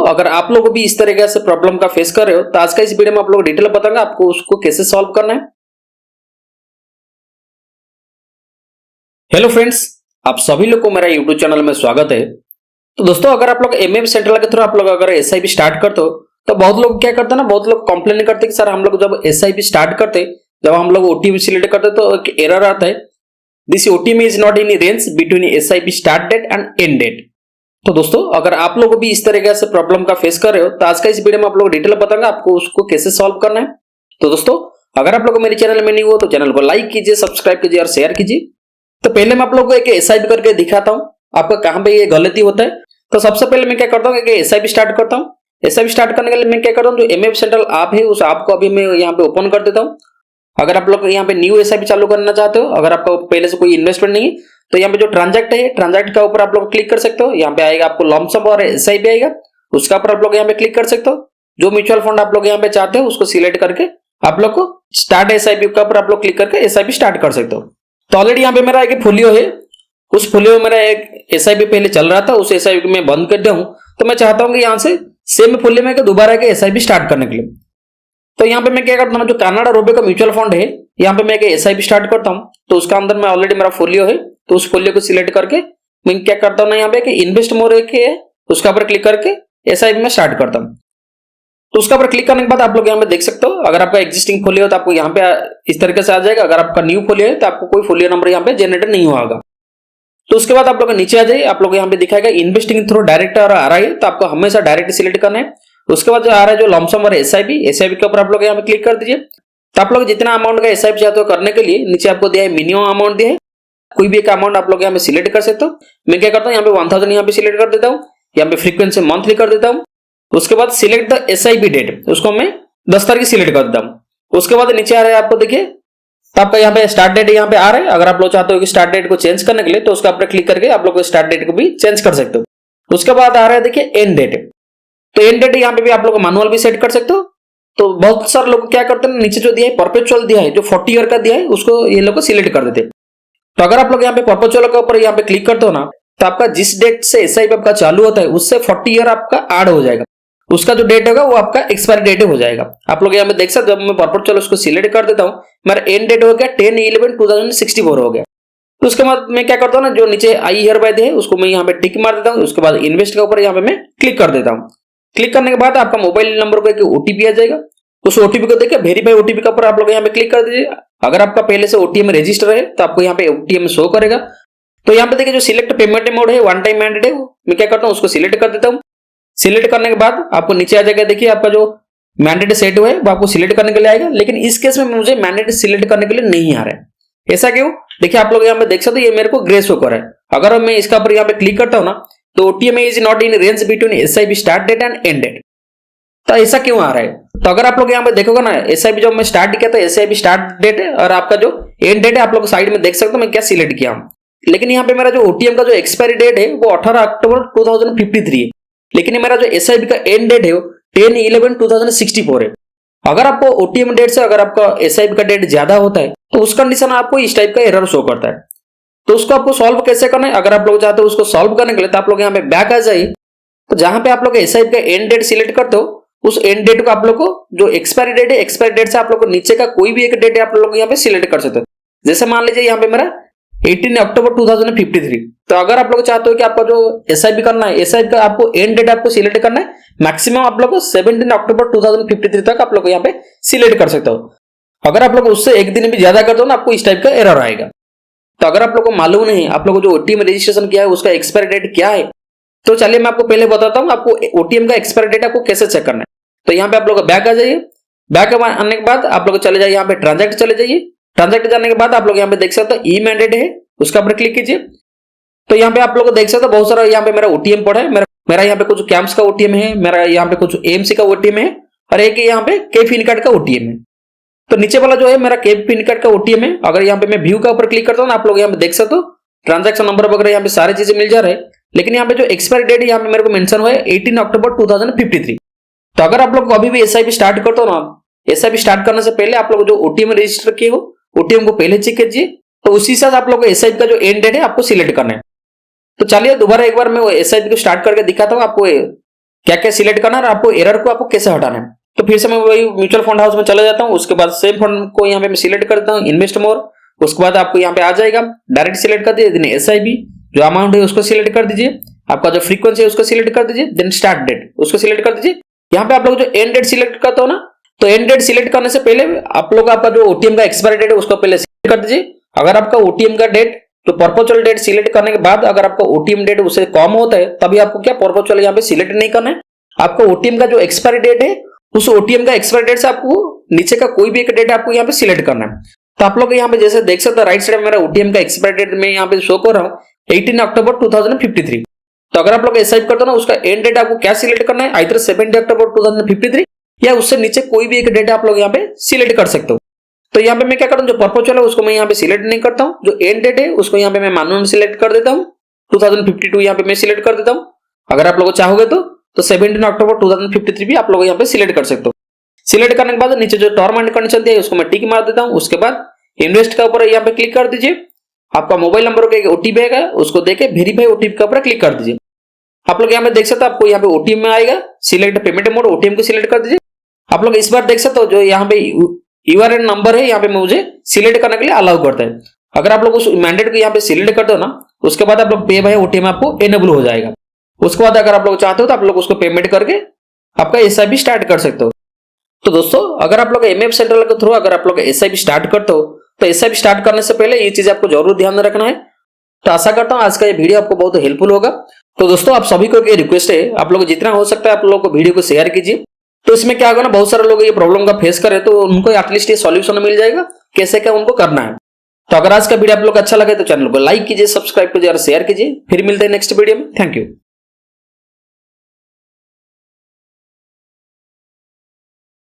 अगर आप लोग भी इस तरीके से प्रॉब्लम का फेस कर रहे हो तो आज का इस वीडियो में आप लोग डिटेल बताऊंगा आपको उसको कैसे सॉल्व करना है। हेलो फ्रेंड्स, आप सभी लोग को मेरा यूट्यूब चैनल में स्वागत है। तो दोस्तों, अगर आप लोग एमएम सेंट्रल के थ्रू आप लोग अगर एसआईपी स्टार्ट करते हो तो बहुत लोग क्या करते हैं ना, बहुत लोग कंप्लेन करते हैं कि सर हम लोग जब एसआईपी स्टार्ट करते, जब हम लोग ओटीपी सिलेक्ट करते तो एक एरर आता है, this OTP is not in range between SIP start date and end date. तो दोस्तों, अगर आप लोग भी इस तरीके से प्रॉब्लम का फेस कर रहे हो तो आज का इस वीडियो में आप लोग डिटेल बताऊंगा आपको उसको कैसे सॉल्व करना है। तो दोस्तों, अगर आप लोग मेरे चैनल में नहीं हो तो चैनल को लाइक कीजिए, सब्सक्राइब कीजिए और शेयर कीजिए। तो पहले मैं आप लोग को एक एसआईपी करके दिखाता हूं आपका कहां पे ये गलती होता है। तो सबसे पहले मैं क्या करता हूं कि एसआईपी स्टार्ट करता हूं। एसआईपी स्टार्ट करने के लिए मैं क्या करता हूं, जो एमएफ सेंट्रल ऐप है उस ऐप को अभी मैं यहां पे ओपन कर देता हूं। अगर आप लोग यहां पे न्यू एसआईपी चालू करना चाहते हो, अगर आपका पहले से कोई इन्वेस्टमेंट नहीं है तो यहाँ पे जो ट्रांजैक्ट है, ट्रांजैक्ट का ऊपर आप लोग क्लिक कर सकते हो। यहाँ पे आएगा आपको लमसम और एसआईपी आएगा, उसका ऊपर आप लोग यहाँ पे क्लिक कर सकते हो। जो म्यूचुअल फंड आप लोग यहाँ पे चाहते हो उसको सिलेक्ट करके आप लोग को स्टार्ट एसआईपी का ऊपर आप लोग क्लिक करके एसआईपी स्टार्ट कर सकते हो। तो ऑलरेडी यहाँ पे मेरा एक फोलियो है, उस फोलियो में मेरा एक एसआईपी पहले चल रहा था, उस एसआईपी को मैं बंद कर दिया हूं। तो मैं चाहता हूं कि यहाँ से सेम फोलियो में दोबारा के एसआईपी स्टार्ट करने के लिए। तो यहाँ पे मैं क्या करता हूँ, जो कनाडा रोबे का म्यूचुअल फंड है यहाँ पे मैं एक एसआईपी स्टार्ट करता हूँ। तो उसका अंदर में ऑलरेडी मेरा फोलियो है, तो उस फोलियो को सिलेक्ट करके मैं क्या करता हूँ ना, यहाँ पे कि इन्वेस्ट मोर के उसका ऊपर क्लिक करके एसआईपी में स्टार्ट करता हूँ। तो उसका ऊपर क्लिक करने के बाद आप लोग यहाँ पे देख सकते हो, अगर आपका एग्जिस्टिंग फोलियो है तो आपको यहाँ पे इस तरीके से आ जाएगा। अगर आपका न्यू फोलियो है तो आपको कोई फोलियो नंबर यहाँ पे जनरेट नहीं होगा। तो उसके बाद आप लोग नीचे आ जाइए, आप लोग यहाँ पे दिखाएगा इन्वेस्टिंग थ्रू डायरेक्ट और आ रहा है, तो आपको हमेशा डायरेक्ट सिलेक्ट करना है। उसके बाद जो आ रहा है जो लमसम और एसआईपी के ऊपर आप लोग यहाँ पे क्लिक कर दीजिए। तो आप लोग जितना अमाउंट का एसआईपी चाहते हो करने के लिए नीचे आपको दिया है मिनिमम अमाउंट दिया है, कोई भी एक अमाउंट आप लोग यहाँ पे सिलेक्ट कर सकते हो। मैं क्या करता हूँ, यहाँ पे 1000 यहाँ पे सिलेक्ट कर देता हूँ, यहाँ पे फ्रीक्वेंसी मंथली कर देता हूँ। उसके बाद सिलेक्ट द एसआईपी डेट, उसको मैं 10 तारीख सिलेक्ट कर देता हूँ। उसके बाद नीचे आ रहा है आपको देखिए, तो आपका यहाँ पे स्टार्ट डेट यहाँ पे आ रहा है। अगर आप लोग चाहते हो कि स्टार्ट डेट को चेंज करने के लिए तो उसका ऊपर क्लिक करके आप लोग स्टार्ट डेट को भी चेंज कर सकते हो। उसके बाद आ रहा है देखिए एंड डेट, तो एंड डेट यहाँ पे भी आप लोग मैनुअल भी सेट कर सकते हो। तो बहुत सारे लोग क्या करते हैं, नीचे जो दिया है परपेचुअल दिया है, जो 40 ईयर का दिया है उसको ये लोग सिलेक्ट कर देते हैं। तो अगर आप लोग यहाँ पे परपेचुअल के ऊपर यहाँ पे क्लिक करते हो ना, तो आपका जिस डेट से एसआईपी आपका चालू होता है उससे 40 ईयर आपका ऐड हो जाएगा। उसका जो डेट होगा वो आपका एक्सपायरी डेट हो जाएगा। आप लोग यहाँ पे देख सकते हो, जब मैं परपेचुअल उसको सिलेक्ट कर देता हूँ, मेरा एंड डेट हो गया 10/11/2064 हो गया। तो उसके बाद मैं क्या करता हूँ ना, जो नीचे आई हियर बाय है उसको मैं यहाँ पे टिक मार देता हूँ। उसके बाद इन्वेस्ट के ऊपर यहाँ पे मैं क्लिक कर देता हूँ। क्लिक करने के बाद आपका मोबाइल नंबर को एक ओटीपी आ जाएगा, उस ओटीपी को देखिए वेरीफाई ओटीपी के ऊपर आप लोग यहाँ पे क्लिक कर दीजिए। अगर आपका पहले से ओटीएम रजिस्टर है तो आपको यहाँ पे ओटीएम शो करेगा। तो यहाँ पे देखिए जो सिलेक्ट पेमेंट मोड है, वन टाइम मैंडेट है, मैं क्या करता हूँ उसको सिलेक्ट कर देता हूँ। सिलेक्ट करने के बाद आपको नीचे आ जाएगा, देखिए आपका जो मैंडेट सेट हुआ है वो आपको सिलेक्ट करने के लिए आएगा। लेकिन इस केस में मुझे मैंडेट सिलेक्ट करने के लिए नहीं आ रहा है। ऐसा क्यों? देखिए आप लोग यहाँ पे देख सकते हो, ये मेरे को ग्रे शो कर रहा है। अगर मैं इसका ऊपर यहाँ पे क्लिक करता हूँ ना, तो OTM is not in range between SIP start date and end date. तो ऐसा क्यों आ रहा है? तो अगर आप लोग यहाँ पे देखोगे ना, एसआईपी जब मैं स्टार्ट किया तो एसआईपी स्टार्ट डेट है और आपका जो एंड डेट है आप लोग साइड में देख सकते हो मैं क्या सिलेक्ट किया हूँ। लेकिन यहाँ पे मेरा जो ओटीएम का जो एक्सपायरी डेट है वो 18 अक्टूबर 2053 है, लेकिन मेरा जो एसआईपी का एंड डेट है वो 10/11/2064 है। अगर आपको ओटीएम डेट से अगर आपका एसआईपी का डेट ज्यादा होता है तो उस कंडीशन आपको इस टाइप का एरर शो करता है। तो उसको आपको सॉल्व कैसे करना है, अगर आप लोग चाहते हो उसको सॉल्व करने के लिए तो आप लोग यहाँ पे बैक आ जाइए। तो जहां पे आप लोग एसआईपी का एंड डेट सिलेक्ट करते हो उस एंड डेट को आप लोग को जो एक्सपायरी डेट है, एक्सपायरी डेट से आप लोग को नीचे का कोई भी एक डेट आप लोग यहाँ पे सिलेक्ट कर सकते हो। जैसे मान लीजिए यहाँ पे मेरा 18 अक्टूबर 2053। तो अगर आप लोग चाहते हो कि आपका जो एसआईपी करना है, एसआईपी का आपको एंड डेट आपको सिलेक्ट करना है, मैक्सिमम आप लोग को 17 अक्टूबर 2053 तक आप लोग यहाँ पे सिलेक्ट कर सकते हो। अगर आप लोग उससे एक दिन भी ज्यादा कर दो ना, आपको इस टाइप का एरर आएगा। तो अगर आप लोग को मालूम नहीं आप लोग जो ओटीएम रजिस्ट्रेशन किया है उसका एक्सपायरी डेट क्या है, तो चलिए मैं आपको पहले बताता हूँ आपको ओटीएम का एक्सपायरी डेट आपको कैसे चेक करना है। तो यहाँ पे आप लोग बैक आ जाइए। बैक आने के बाद आप लोग चले जाइए यहाँ पे ट्रांजैक्ट चले जाइए। ट्रांजैक्ट जाने के बाद आप लोग यहाँ पे देख सकते हो ई मैंडेट है, उसका ऊपर क्लिक कीजिए। तो यहाँ पे आप लोग देख सकते हो बहुत सारा यहाँ पे मेरा ओटीएम पड़ा है। मेरा यहाँ पे कुछ कैंप्स का ओटीएम है, मेरा यहाँ पे कुछ एएमसी का ओटीएम है और एक यहाँ पे के पिन कार्ड का ओटीएम है। तो नीचे वाला जो है मेरा के पिन कार्ड का ओटीएम है। अगर यहाँ पे मैं व्यू का ऊपर क्लिक करता हूँ ना, आप लोग यहाँ पे देख सकते हो ट्रांजैक्शन नंबर वगैरह यहाँ पे सारी चीजें मिल जा रहे हैं। लेकिन यहाँ पे जो एक्सपायरी डेट यहाँ पे मेरे को मेंशन हुआ है 18 अक्टूबर 2053। तो अगर आप लोग अभी भी एसआईपी स्टार्ट करते हो ना, एसआईपी स्टार्ट करने से पहले आप लोग जो ओटीएम रजिस्टर किए हो ओटीएम को पहले चेक कीजिए। तो उसी साथ आप लोग को एसआईपी का जो एंड डेट है आपको सिलेक्ट करना है। तो चलिए दोबारा एक बार मैं एसआईपी को स्टार्ट करके दिखाता हूँ आपको। क्या क्या सिलेक्ट करना है और आपको एरर को आपको कैसे हटाना है। तो फिर से मैं वही म्यूचुअल फंड हाउस में चला जाता हूँ। उसके बाद सेम फंड को यहाँ पे मैं सिलेक्ट करता हूँ, इन्वेस्ट मोर। उसके बाद आपको यहाँ पे आ जाएगा, डायरेक्ट सिलेक्ट कर दीजिए, देन एसआईपी जो अमाउंट है उसको सिलेक्ट कर दीजिए, आपका जो फ्रीक्वेंसी है उसको सिलेक्ट कर दीजिए, देन स्टार्ट डेट उसको सिलेक्ट कर दीजिए। यहाँ पे आप लोग जो एंड डेट सिलेक्ट करते हो ना, तो एंड डेट सिलेक्ट करने से पहले आप लोग आपका जो ओटीएम का एक्सपायरी डेट है उसको पहले सिलेक्ट कर दीजिए। अगर आपका ओटीएम का डेट तो परपेचुअल डेट सिलेक्ट करने के बाद अगर आपका ओटीएम डेट उससे कम होता है तभी आपको क्या परपेचुअल यहाँ पे सिलेक्ट नहीं करना है। आपका ओटीएम का जो एक्सपायरी डेट है उस ओटीएम का एक्सपायरी डेट से आपको नीचे का कोई भी एक डेट आपको यहाँ पे सिलेक्ट करना है। तो आप लोग यहाँ पे जैसे देख सकते हो राइट साइड में मेरा ओटीएम का एक्सपायरी डेट में यहाँ पे शो कर रहा हूँ 18 अक्टूबर 2053। तो अगर आप लोग एसआईपी करते हो ना, उसका एंड डेट आपको क्या सिलेक्ट करना है, आइदर 17 अक्टूबर 2053 या उससे नीचे कोई भी एक डेट आप लोग यहाँ पे सिलेक्ट कर सकते हो। तो यहाँ पे मैं क्या करता हूँ, जो परपेचुअल है उसको मैं यहाँ पे सिलेक्ट नहीं करता हूँ, जो एंड डेट है उसको यहाँ पे मैं मैन्युअली सिलेक्ट कर देता हूँ, 2052 यहाँ पे मैं सिलेक्ट कर देता हूँ। अगर आप लोग चाहोगे तो 17 अक्टूबर 2053 भी आप लोग यहाँ पे सिलेक्ट कर सकते हो। सिलेक्ट करने के बाद नीचे जो टर्म एंड कंडीशन दिया है उसको मैं टिक मार देता हूँ। उसके बाद इन्वेस्ट के ऊपर यहाँ पे क्लिक कर दीजिए। आपका मोबाइल नंबर का ओटीपी आएगा, उसको देके वेरीफाई ओटीपी के ऊपर क्लिक कर दीजिए। आप लोग यहाँ पे देख सकते हो आपको यहाँ पे ओटीपी में आएगा, सिलेक्ट पेमेंट मोड, ओटीएम को सिलेक्ट कर दीजिए। आप लोग इस बार देख सकते हो जो यहाँ पे यूआरएन नंबर है यहाँ पे मुझे सिलेक्ट करने के लिए अलाउ करता है। अगर आप लोग उस मैंडेट को यहाँ पे सिलेक्ट करते हो ना, उसके बाद आप लोग पे बाय ओटीएम आपको एनेबल हो जाएगा। उसके बाद अगर आप लोग चाहते हो तो आप लोग उसको पेमेंट करके आपका एसआईपी स्टार्ट कर सकते हो। तो दोस्तों अगर आप लोग एमएफ सेंट्रल के थ्रू अगर आप लोग एसआईपी स्टार्ट करते हो तो एसआईपी स्टार्ट करने से पहले ये चीज आपको जरूर ध्यान में रखना है। तो आशा करता हूं आज का ये वीडियो आपको बहुत हेल्पफुल होगा। तो दोस्तों आप सभी को एक रिक्वेस्ट है, आप लोग जितना हो सकता है आप लोग वीडियो को शेयर कीजिए। तो इसमें क्या होगा ना, बहुत सारे लोग ये प्रॉब्लम का फेस करें तो उनको एटलीस्ट ये सॉल्यूशन मिल जाएगा कैसे क्या उनको करना है। तो अगर आज का वीडियो आप लोग अच्छा लगे तो चैनल को लाइक कीजिए, सब्सक्राइब कीजिए और शेयर कीजिए। फिर मिलते हैं नेक्स्ट वीडियो में। Thank you.